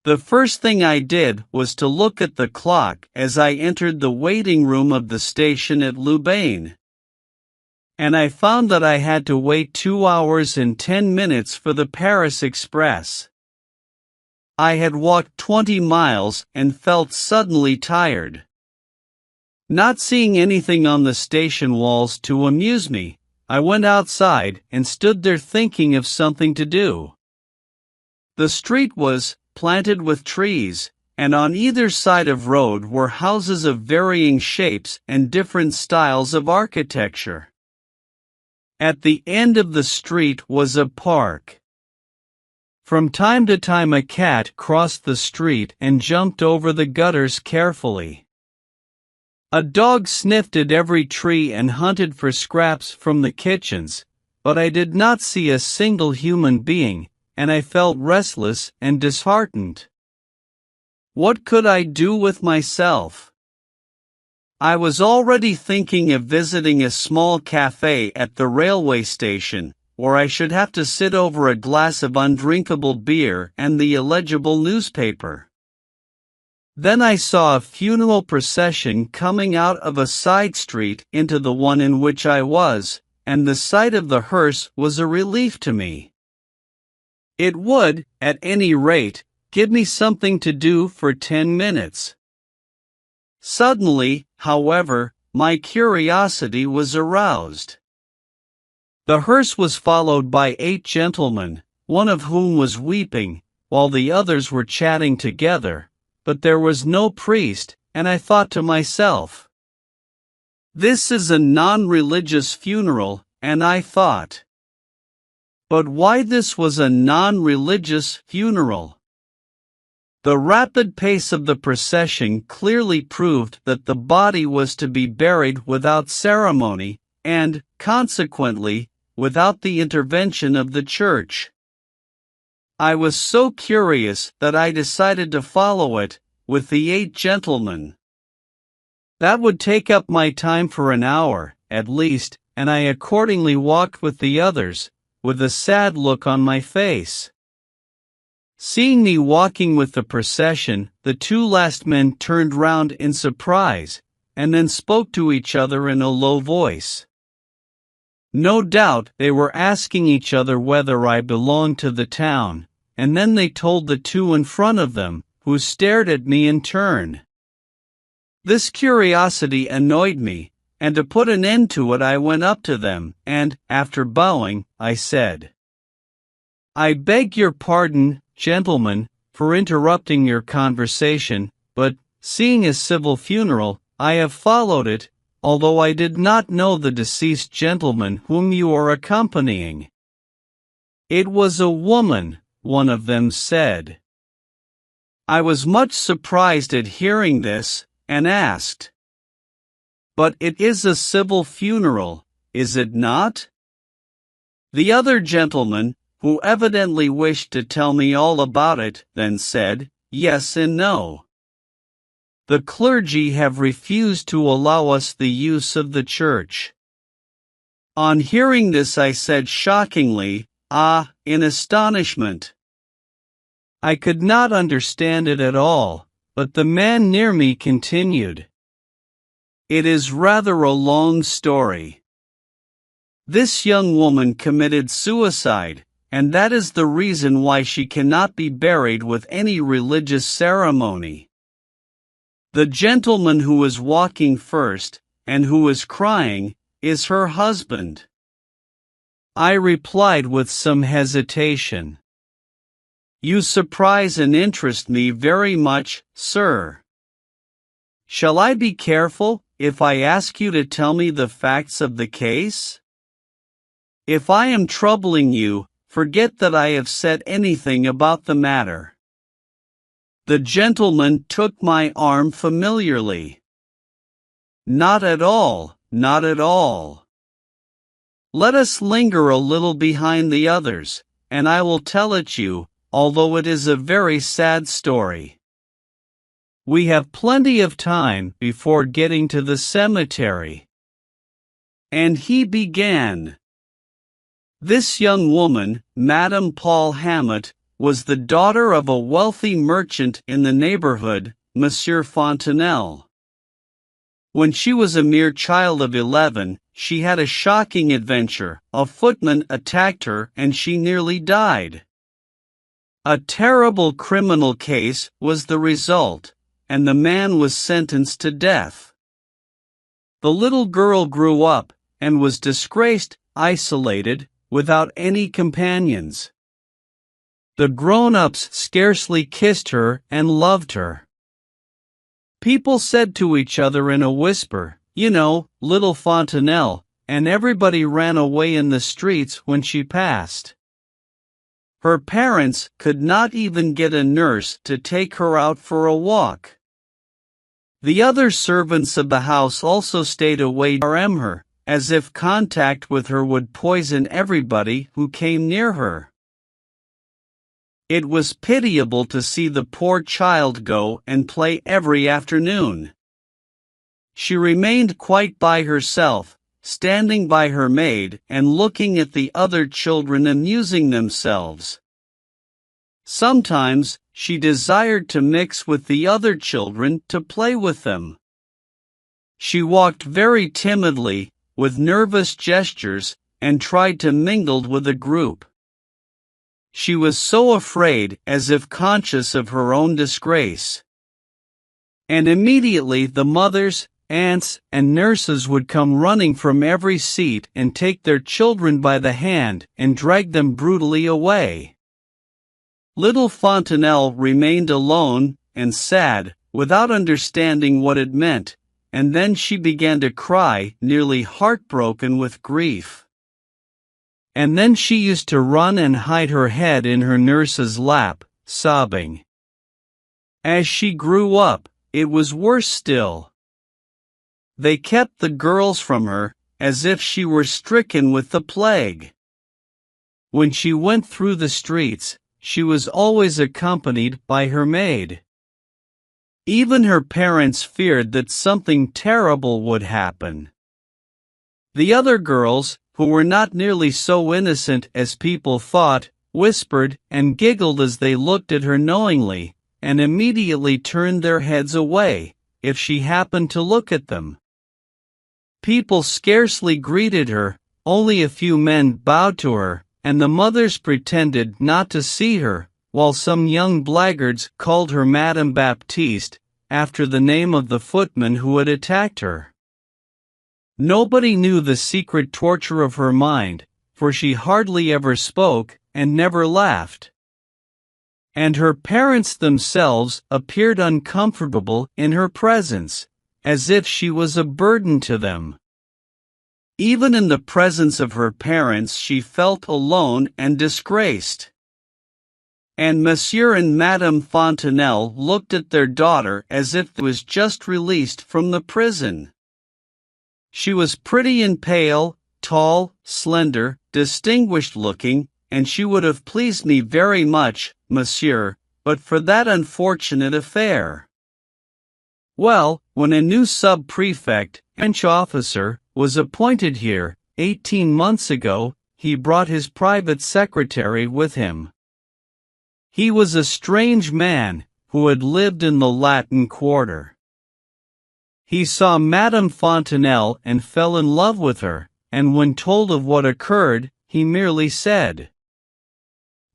The first thing I did was to look at the clock as I entered the waiting room of the station at Loubain. And I found that I had to wait 2 hours and 10 minutes for the Paris Express. I had walked 20 miles and felt suddenly tired. Not seeing anything on the station walls to amuse me, I went outside and stood there thinking of something to do. The street was planted with trees, and on either side of road were houses of varying shapes and different styles of architecture. At the end of the street was a park. From time to time a cat crossed the street and jumped over the gutters carefully. A dog sniffed at every tree and hunted for scraps from the kitchens, but I did not see a single human being, and I felt restless and disheartened. What could I do with myself? I was already thinking of visiting a small cafe at the railway station, where I should have to sit over a glass of undrinkable beer and the illegible newspaper. Then I saw a funeral procession coming out of a side street into the one in which I was, and the sight of the hearse was a relief to me. It would, at any rate, give me something to do for 10 minutes. Suddenly, however, my curiosity was aroused. The hearse was followed by 8 gentlemen, one of whom was weeping, while the others were chatting together, but there was no priest, and I thought to myself, "This is a non-religious funeral," and I thought, but why this was a non-religious funeral? The rapid pace of the procession clearly proved that the body was to be buried without ceremony, and, consequently, without the intervention of the church. I was so curious that I decided to follow it, with the 8 gentlemen. That would take up my time for an hour, at least, and I accordingly walked with the others, with a sad look on my face. Seeing me walking with the procession, the 2 last men turned round in surprise, and then spoke to each other in a low voice. No doubt they were asking each other whether I belonged to the town, and then they told the 2 in front of them, who stared at me in turn. This curiosity annoyed me, and to put an end to it I went up to them, and, after bowing, I said, "I beg your pardon, gentlemen, for interrupting your conversation, but, seeing a civil funeral, I have followed it, although I did not know the deceased gentleman whom you are accompanying." "It was a woman," one of them said. I was much surprised at hearing this, and asked, "But it is a civil funeral, is it not?" The other gentleman, who evidently wished to tell me all about it, then said, "Yes and no. The clergy have refused to allow us the use of the church." On hearing this I said shockingly, "Ah," in astonishment. I could not understand it at all, but the man near me continued, "It is rather a long story. This young woman committed suicide, and that is the reason why she cannot be buried with any religious ceremony. The gentleman who was walking first, and who was crying, is her husband." I replied with some hesitation, "You surprise and interest me very much, sir. Shall I be careful, if I ask you to tell me the facts of the case? If I am troubling you, forget that I have said anything about the matter." The gentleman took my arm familiarly. "Not at all, not at all. Let us linger a little behind the others, and I will tell it you, although it is a very sad story. We have plenty of time before getting to the cemetery." And he began. "This young woman, Madame Paul Hammett, was the daughter of a wealthy merchant in the neighborhood, Monsieur Fontenelle. When she was a mere child of 11, she had a shocking adventure. A footman attacked her and she nearly died. A terrible criminal case was the result, and the man was sentenced to death. The little girl grew up and was disgraced, isolated, without any companions. The grown-ups scarcely kissed her and loved her. People said to each other in a whisper, "You know, little Fontenelle," and everybody ran away in the streets when she passed. Her parents could not even get a nurse to take her out for a walk. The other servants of the house also stayed away from her, as if contact with her would poison everybody who came near her. It was pitiable to see the poor child go and play every afternoon. She remained quite by herself, standing by her maid and looking at the other children amusing themselves. Sometimes, she desired to mix with the other children to play with them. She walked very timidly, with nervous gestures, and tried to mingle with a group. She was so afraid, as if conscious of her own disgrace. And immediately the mothers, aunts, and nurses would come running from every seat and take their children by the hand and drag them brutally away. Little Fontenelle remained alone and sad, without understanding what it meant, and then she began to cry, nearly heartbroken with grief. And then she used to run and hide her head in her nurse's lap, sobbing. As she grew up, it was worse still. They kept the girls from her, as if she were stricken with the plague. When she went through the streets, she was always accompanied by her maid. Even her parents feared that something terrible would happen. The other girls, who were not nearly so innocent as people thought, whispered and giggled as they looked at her knowingly, and immediately turned their heads away, if she happened to look at them. People scarcely greeted her, only a few men bowed to her, and the mothers pretended not to see her, while some young blackguards called her Madame Baptiste, after the name of the footman who had attacked her. Nobody knew the secret torture of her mind, for she hardly ever spoke and never laughed. And her parents themselves appeared uncomfortable in her presence, as if she was a burden to them. Even in the presence of her parents she felt alone and disgraced. And Monsieur and Madame Fontenelle looked at their daughter as if she was just released from the prison. She was pretty and pale, tall, slender, distinguished-looking, and she would have pleased me very much, monsieur, but for that unfortunate affair. Well, when a new sub-prefect, French officer, was appointed here, 18 months ago, he brought his private secretary with him. He was a strange man, who had lived in the Latin Quarter. He saw Madame Fontenelle and fell in love with her, and when told of what occurred, he merely said,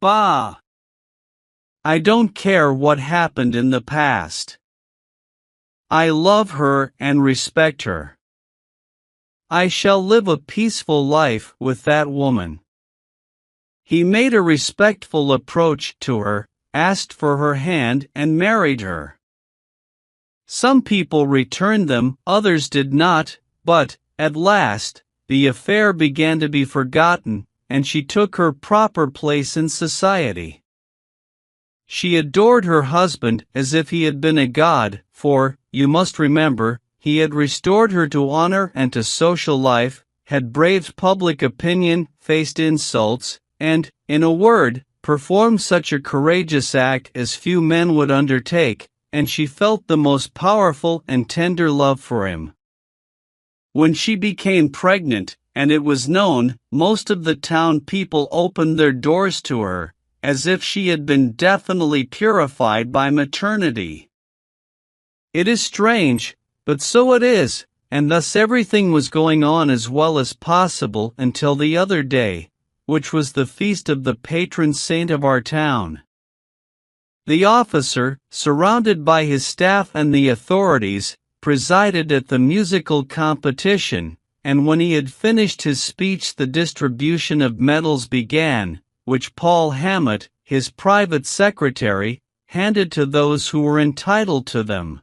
"Bah! I don't care what happened in the past. I love her and respect her. I shall live a peaceful life with that woman." He made a respectful approach to her, asked for her hand and married her. Some people returned them, others did not, but, at last, the affair began to be forgotten, and she took her proper place in society. She adored her husband as if he had been a god, for, you must remember, he had restored her to honor and to social life, had braved public opinion, faced insults, and, in a word, performed such a courageous act as few men would undertake, and she felt the most powerful and tender love for him. When she became pregnant, and it was known, most of the town people opened their doors to her, as if she had been definitely purified by maternity. It is strange, but so it is, and thus everything was going on as well as possible until the other day, which was the feast of the patron saint of our town. The officer, surrounded by his staff and the authorities, presided at the musical competition, and when he had finished his speech the distribution of medals began, which Paul Hammett, his private secretary, handed to those who were entitled to them.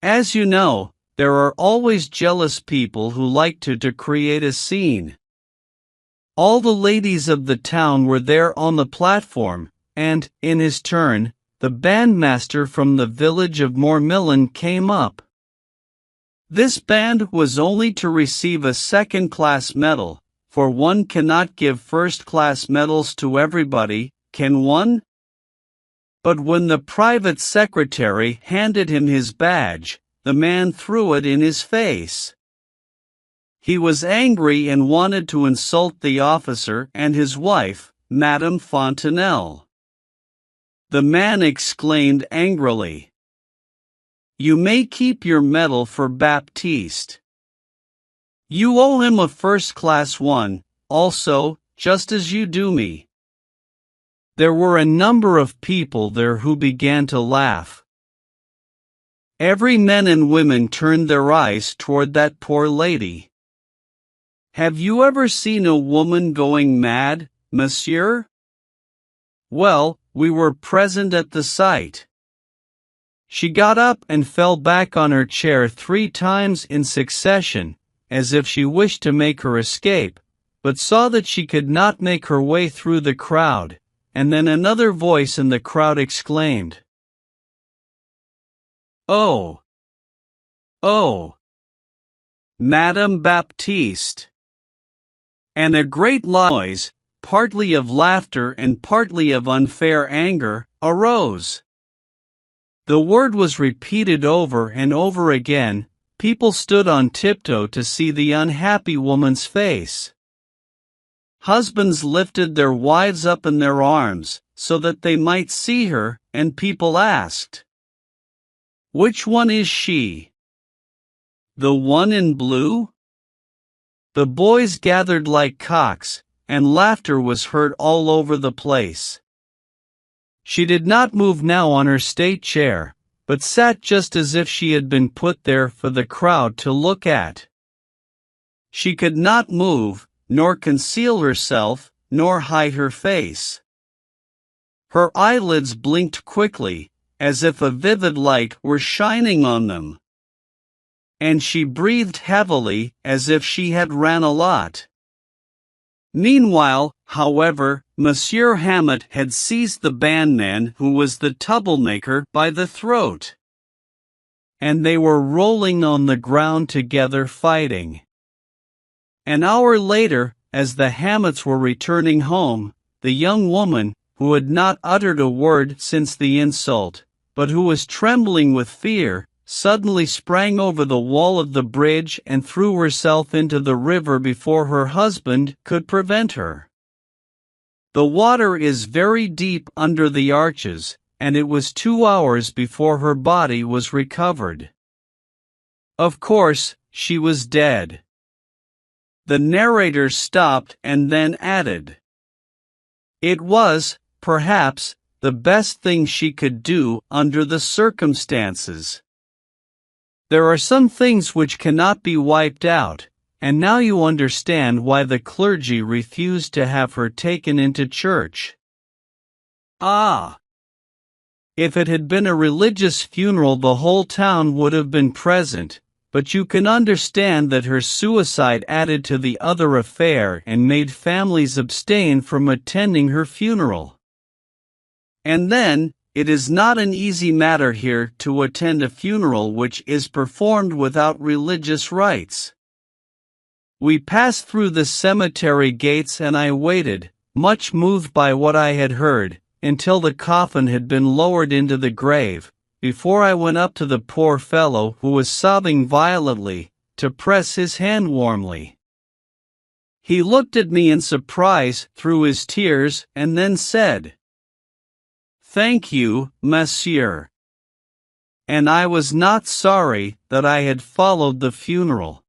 As you know, there are always jealous people who like to create a scene. All the ladies of the town were there on the platform, and, in his turn, the bandmaster from the village of Moormillen came up. This band was only to receive a second-class medal, for one cannot give first-class medals to everybody, can one? But when the private secretary handed him his badge, the man threw it in his face. He was angry and wanted to insult the officer and his wife, Madame Fontenelle. The man exclaimed angrily, "You may keep your medal for Baptiste. You owe him a first-class one, also, just as you do me." There were a number of people there who began to laugh. Every men and women turned their eyes toward that poor lady. Have you ever seen a woman going mad, monsieur? Well, we were present at the sight. She got up and fell back on her chair 3 times in succession, as if she wished to make her escape, but saw that she could not make her way through the crowd, and then another voice in the crowd exclaimed, "Oh! Oh! Madame Baptiste!" And a great noise, partly of laughter and partly of unfair anger, arose. The word was repeated over and over again. People stood on tiptoe to see the unhappy woman's face. Husbands lifted their wives up in their arms, so that they might see her, and people asked, "Which one is she? The one in blue?" The boys gathered like cocks, and laughter was heard all over the place. She did not move now on her state chair, but sat just as if she had been put there for the crowd to look at. She could not move, nor conceal herself, nor hide her face. Her eyelids blinked quickly, as if a vivid light were shining on them. And she breathed heavily, as if she had ran a lot. Meanwhile, however, Monsieur Hammett had seized the bandman who was the troublemaker by the throat. And they were rolling on the ground together fighting. An hour later, as the Hammets were returning home, the young woman, who had not uttered a word since the insult, but who was trembling with fear, suddenly sprang over the wall of the bridge and threw herself into the river before her husband could prevent her. The water is very deep under the arches, and it was 2 hours before her body was recovered. Of course, she was dead. The narrator stopped and then added, "It was, perhaps, the best thing she could do under the circumstances. There are some things which cannot be wiped out, and now you understand why the clergy refused to have her taken into church." Ah! If it had been a religious funeral the whole town would have been present, but you can understand that her suicide added to the other affair and made families abstain from attending her funeral. And then, it is not an easy matter here to attend a funeral which is performed without religious rites. We passed through the cemetery gates and I waited, much moved by what I had heard, until the coffin had been lowered into the grave, before I went up to the poor fellow who was sobbing violently, to press his hand warmly. He looked at me in surprise through his tears and then said, "Thank you, monsieur." And I was not sorry that I had followed the funeral.